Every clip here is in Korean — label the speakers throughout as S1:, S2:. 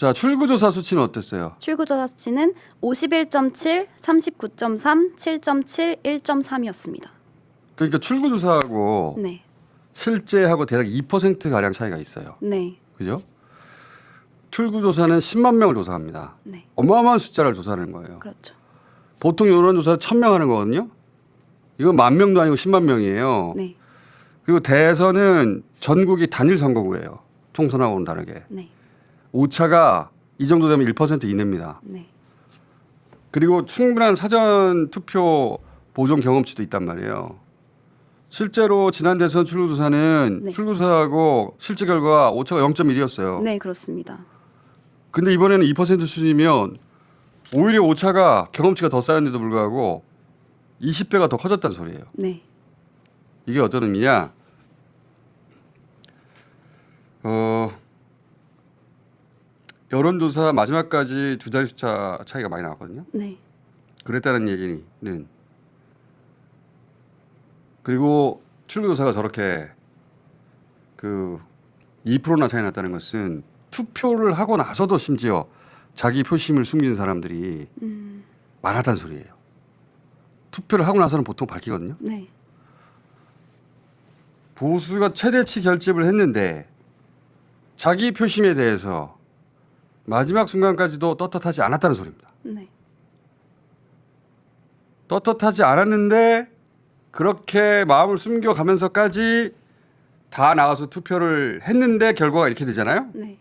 S1: 자, 출구조사 수치는 어땠어요?
S2: 출구조사 수치는 51.7, 39.3, 7.7, 1.3이었습니다.
S1: 그러니까 출구조사하고
S2: 네.
S1: 실제하고 대략 2%가량 차이가 있어요.
S2: 네.
S1: 그죠? 출구조사는 10만 명을 조사합니다.
S2: 네.
S1: 어마어마한 숫자를 조사하는 거예요.
S2: 그렇죠.
S1: 보통 여론조사를 1000명 하는 거거든요. 이건 10,000명도 아니고 10만 명이에요.
S2: 네.
S1: 그리고 대선은 전국이 단일 선거구예요. 총선하고는 다르게.
S2: 네.
S1: 오차가 이 정도 되면 1% 이내입니다.
S2: 네.
S1: 그리고 충분한 사전 투표 보존 경험치도 있단 말이에요. 실제로 지난 대선 출구조사는
S2: 네.
S1: 출구조사하고 실제 결과 오차가 0.1이었어요.
S2: 네, 그렇습니다.
S1: 근데 이번에는 2% 수준이면 오히려 오차가 경험치가 더 쌓였는데도 불구하고 20배가 더 커졌다는 소리예요.
S2: 네.
S1: 이게 어떤 의미냐? 여론조사 마지막까지 두 자리 숫자 차이가 많이 나왔거든요.
S2: 네.
S1: 그랬다는 얘기는 그리고 출구조사가 저렇게 그 2%나 차이 났다는 것은 투표를 하고 나서도 심지어 자기 표심을 숨긴 사람들이 많았다는 소리예요. 투표를 하고 나서는 보통 밝히거든요.
S2: 네.
S1: 보수가 최대치 결집을 했는데 자기 표심에 대해서 마지막 순간까지도 떳떳하지 않았다는 소리입니다.
S2: 네.
S1: 떳떳하지 않았는데 그렇게 마음을 숨겨가면서까지 다 나가서 투표를 했는데 결과가 이렇게 되잖아요.
S2: 네.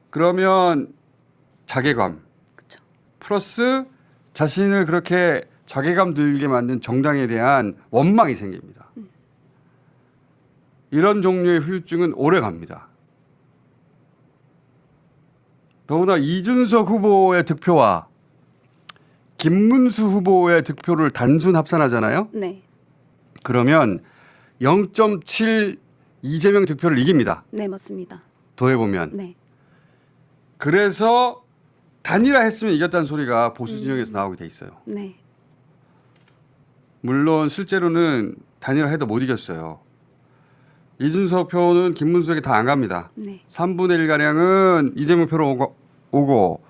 S1: 그러면 자괴감
S2: 그렇죠.
S1: 플러스 자신을 그렇게 자괴감 들게 만든 정당에 대한 원망이 생깁니다. 이런 종류의 후유증은 오래 갑니다. 더구나 이준석 후보의 득표와 김문수 후보의 득표를 단순 합산하잖아요.
S2: 네.
S1: 그러면 0.7 이재명 득표를 이깁니다.
S2: 네, 맞습니다.
S1: 더해보면.
S2: 네.
S1: 그래서 단일화했으면 이겼다는 소리가 보수 진영에서 나오게 돼 있어요.
S2: 네.
S1: 물론 실제로는 단일화해도 못 이겼어요. 이준석 표는 김문수에게 다 안 갑니다.
S2: 네.
S1: 3분의 1가량은 이재명 표로 오고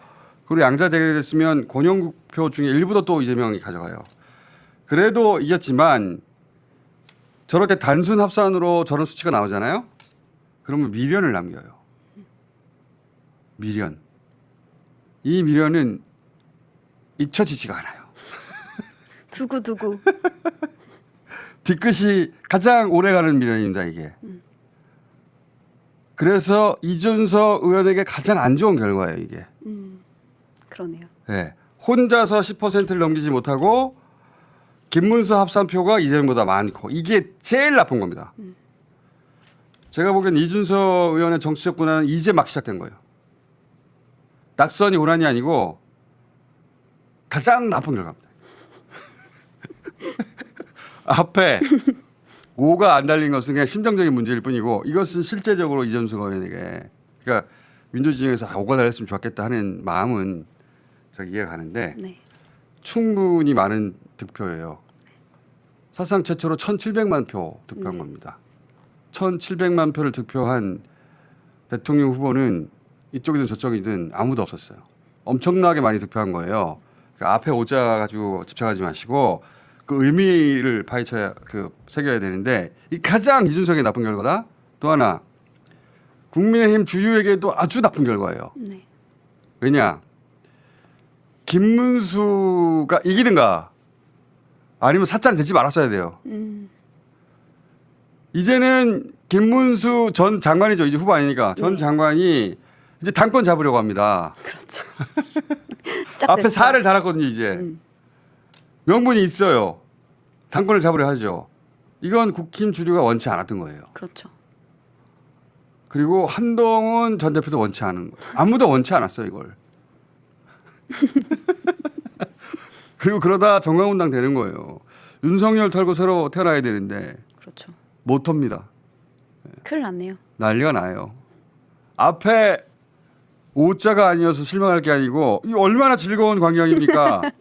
S1: 그리고 양자 대결됐으면 권영국 표 중에 일부도 또 이재명이 가져가요. 그래도 이겼지만 저렇게 단순 합산으로 저런 수치가 나오잖아요. 그러면 미련을 남겨요. 미련. 이 미련은 잊혀지지가 않아요.
S2: 두고두고.
S1: 뒤끝이 가장 오래가는 미련입니다. 이게. 그래서 이준석 의원에게 가장 안 좋은 결과예요. 이게.
S2: 그러네요.
S1: 네. 혼자서 10%를 넘기지 못하고 김문수 합산표가 이재명보다 많고 이게 제일 나쁜 겁니다. 제가 보기엔 이준석 의원의 정치적 고난은 이제 막 시작된 거예요. 낙선이 고난이 아니고 가장 나쁜 결과입니다. 앞에 5가 안 달린 것은 그냥 심정적인 문제일 뿐이고 이것은 실제적으로 이준석 의원에게 그러니까 민주진영에서 5가 달렸으면 좋겠다 하는 마음은 제가 이해가 가는데
S2: 네.
S1: 충분히 많은 득표예요. 사상 최초로 1,700만 표 득표한 겁니다. 1,700만 표를 득표한 대통령 후보는 이쪽이든 저쪽이든 아무도 없었어요. 엄청나게 많이 득표한 거예요. 그러니까 앞에 오자 가지고 집착하지 마시고 그 의미를 파헤쳐야 새겨야 되는데 이 가장 이준석의 나쁜 결과다. 또 하나 국민의힘 주류에게도 아주 나쁜 결과예요.
S2: 네.
S1: 왜냐? 김문수가 이기든가 아니면 사짜는 되지 말았어야 돼요. 이제는 김문수 전 장관이죠. 이제 후보 아니니까. 전 장관이 이제 당권 잡으려고 합니다.
S2: 그렇죠.
S1: 앞에 4를 달았거든요. 이제. 명분이 있어요. 당권을 잡으려 하죠. 이건 국힘 주류가 원치 않았던 거예요.
S2: 그렇죠.
S1: 그리고 한동훈 전 대표도 원치 않은 거예요. 아무도 원치 않았어요. 이걸. 그리고 그러다 정강훈당 되는 거예요. 윤석열 털고 새로 태어나야 되는데
S2: 그렇죠.
S1: 못 텁니다.
S2: 큰일 났네요.
S1: 난리가 나요. 앞에 5자가 아니어서 실망할 게 아니고 이 얼마나 즐거운 광경입니까?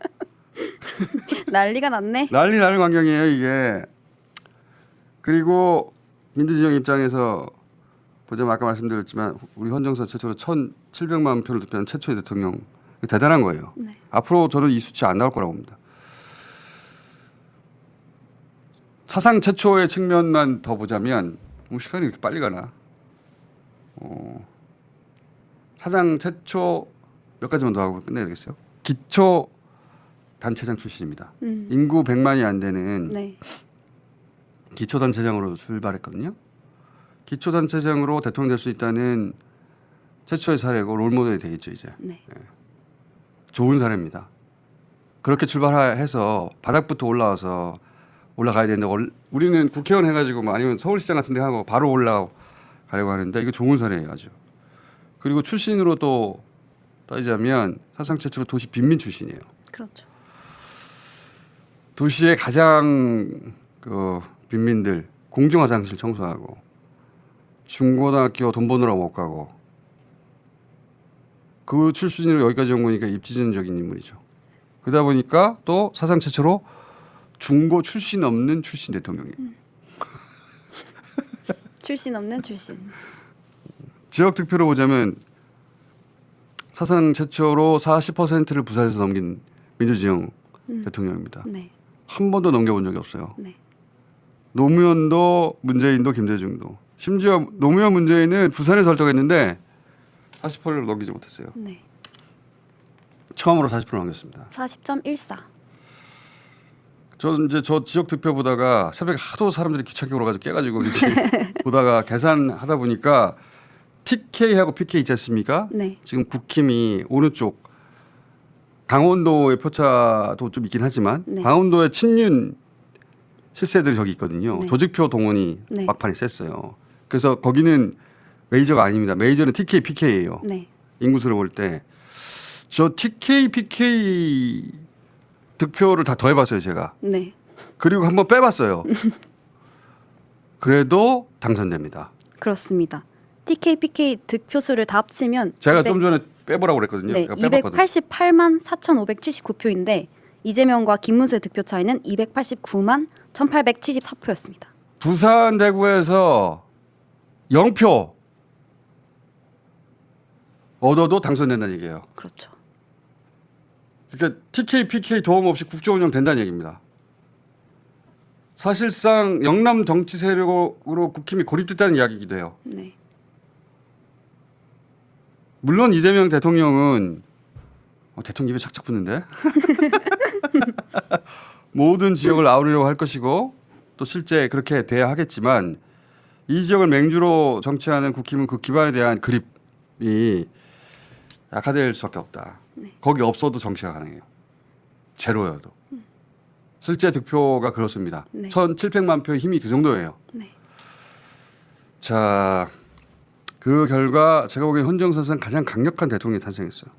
S2: 난리가 났네.
S1: 난리 나는 광경이에요 이게. 그리고 민주진영 입장에서 보자면 아까 말씀드렸지만 우리 헌정사 최초로 1,700만 표를 득표한 최초의 대통령. 대단한 거예요.
S2: 네.
S1: 앞으로 저는 이 수치 안 나올 거라고 봅니다. 사상 최초의 측면만 더 보자면 시간이 이렇게 빨리 가나? 사상 최초 몇 가지만 더 하고 끝내야 되겠어요. 기초 단체장 출신입니다. 인구 100만이 안 되는
S2: 네.
S1: 기초 단체장으로 출발했거든요. 기초 단체장으로 대통령 될 수 있다는 최초의 사례고 롤모델이 되겠죠 이제.
S2: 네.
S1: 좋은 사례입니다. 그렇게 출발해서 바닥부터 올라가야 되는데 우리는 국회의원 해가지고 뭐 아니면 서울시장 같은 데 하고 바로 올라가려고 하는데 이거 좋은 사례예요 아주. 그리고 출신으로 또 따지자면 사상 최초로 도시 빈민 출신이에요.
S2: 그렇죠.
S1: 도시의 가장 그 빈민들 공중 화장실 청소하고 중고등학교 돈 버느라 못 가고 그 출신으로 여기까지 온 거니까 입지전적인 인물이죠. 그러다 보니까 또 사상 최초로 중고 출신 없는 출신 대통령이에요.
S2: 출신 없는 출신.
S1: 지역 득표로 보자면 사상 최초로 40%를 부산에서 넘긴 민주지형 대통령입니다.
S2: 네.
S1: 한 번도 넘겨본 적이 없어요.
S2: 네.
S1: 노무현도 문재인도 김대중도 심지어 노무현 문재인은 부산에서 설득했는데 40%를 넘기지 못했어요.
S2: 네.
S1: 처음으로 40% 넘겼습니다.
S2: 40.14.
S1: 저 지역 득표 보다가 새벽에 하도 사람들이 귀찮게 오러가지고 깨가지고 보다가 계산하다 보니까 TK하고 PK 있지 않습니까?
S2: 네.
S1: 지금 국힘이 어느 쪽 강원도의 표차도 좀 있긴 하지만
S2: 네.
S1: 강원도의 친윤 실세들이 저기 있거든요.
S2: 네.
S1: 조직표 동원이
S2: 네.
S1: 막판에 셌어요. 그래서 거기는 메이저가 아닙니다. 메이저는 TK, PK예요.
S2: 네.
S1: 인구수를 볼 때 저 TK, PK 득표를 다 더해봤어요 제가.
S2: 네.
S1: 그리고 한번 빼봤어요. 그래도 당선됩니다.
S2: 그렇습니다. TK, PK 득표수를 다 합치면
S1: 제가 좀 전에 빼보라고 그랬거든요.
S2: 네,
S1: 제가 빼봤거든요.
S2: 288만 4,579표인데 이재명과 김문수의 득표 차이는 289만 1,874표였습니다.
S1: 부산 대구에서 0표 얻어도 당선된다는 얘기예요.
S2: 그렇죠.
S1: 그러니까 TK, PK 도움 없이 국정 운영 된다는 얘기입니다. 사실상 영남 정치 세력으로 국힘이 고립됐다는 이야기이기도 해요.
S2: 네.
S1: 물론 이재명 대통령은 대통령 입에 착착 붙는데 모든 지역을 아우르려고 할 것이고 또 실제 그렇게 돼야 하겠지만 이 지역을 맹주로 정치하는 국힘은 그 기반에 대한 그립이 약화될 수밖에 없다.
S2: 네.
S1: 거기 없어도 정치가 가능해요. 제로여도. 실제 득표가 그렇습니다.
S2: 네.
S1: 1,700만 표의 힘이 그 정도예요.
S2: 네.
S1: 자, 그 결과 제가 보기엔 헌정사상 가장 강력한 대통령이 탄생했어요.